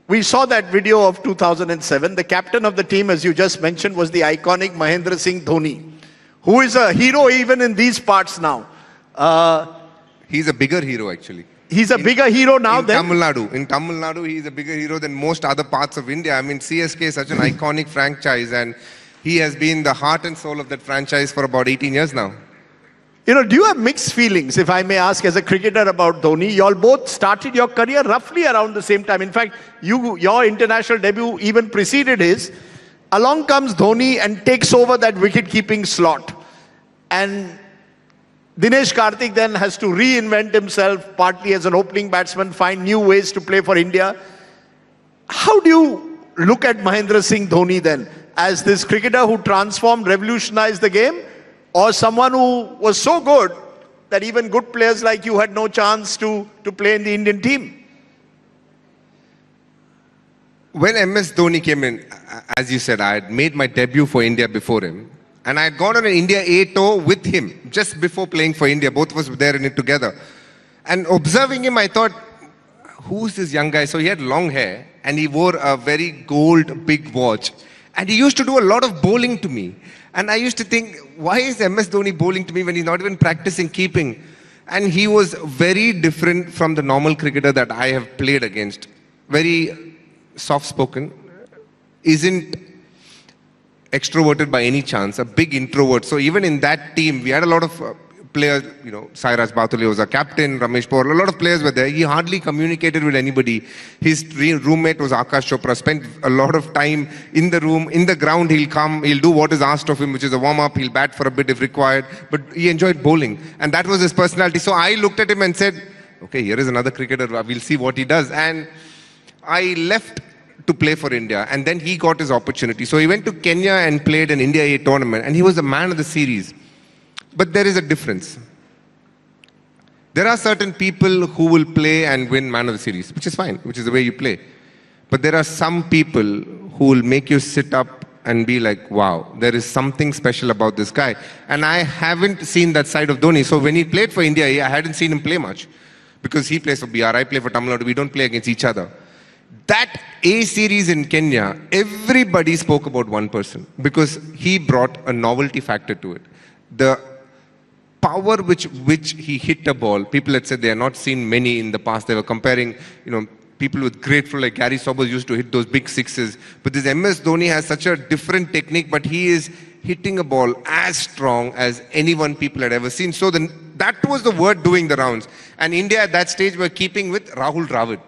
We saw that video of 2007. The captain of the team, as you just mentioned, was the iconic Mahendra Singh Dhoni, who is a hero even in these parts now. He's a bigger hero, actually. He's a bigger hero now than... In Tamil Nadu, he's a bigger hero than most other parts of India. I mean, CSK is such an iconic franchise, and he has been the heart and soul of that franchise for about 18 years now. You know, do you have mixed feelings, if I may ask, as a cricketer about Dhoni? You all both started your career roughly around the same time. In fact, your international debut even preceded his. Along comes Dhoni and takes over that wicket-keeping slot. And Dinesh Karthik then has to reinvent himself, partly as an opening batsman, find new ways to play for India. How do you look at Mahendra Singh Dhoni then? As this cricketer who transformed, revolutionized the game? Or someone who was so good that even good players like you had no chance to play in the Indian team? When MS Dhoni came in, as you said, I had made my debut for India before him. And I had gone on an India A tour with him just before playing for India. Both of us were there in it together. And observing him, I thought, who's this young guy? So he had long hair and he wore a very gold big watch. And he used to do a lot of bowling to me. And I used to think, why is MS Dhoni bowling to me when he's not even practicing keeping? And he was very different from the normal cricketer that I have played against. Very soft-spoken, isn't extroverted by any chance, a big introvert. So even in that team, we had a lot of players, you know, Sairaj Batule was our captain, Ramesh Paul, a lot of players were there. He hardly communicated with anybody. His roommate was Akash Chopra, spent a lot of time in the room, in the ground. He'll come, he'll do what is asked of him, which is a warm-up, he'll bat for a bit if required, but he enjoyed bowling. And that was his personality. So I looked at him and said, okay, here is another cricketer, we'll see what he does. And I left to play for India, and then he got his opportunity. So he went to Kenya and played an India A tournament, and he was the man of the series. But there is a difference. There are certain people who will play and win man of the series, which is fine, which is the way you play. But there are some people who will make you sit up and be like, wow, there is something special about this guy. And I haven't seen that side of Dhoni. So when he played for India, I hadn't seen him play much. Because he plays for BR, I play for Tamil Nadu, we don't play against each other. That A series in Kenya, everybody spoke about one person because he brought a novelty factor to it. The power which he hit a ball, people had said they had not seen many in the past. They were comparing, you know, people with grateful like Gary Sobers used to hit those big sixes. But this MS Dhoni has such a different technique, but he is hitting a ball as strong as anyone people had ever seen. So that was the word doing the rounds. And India at that stage were keeping with Rahul Dravid.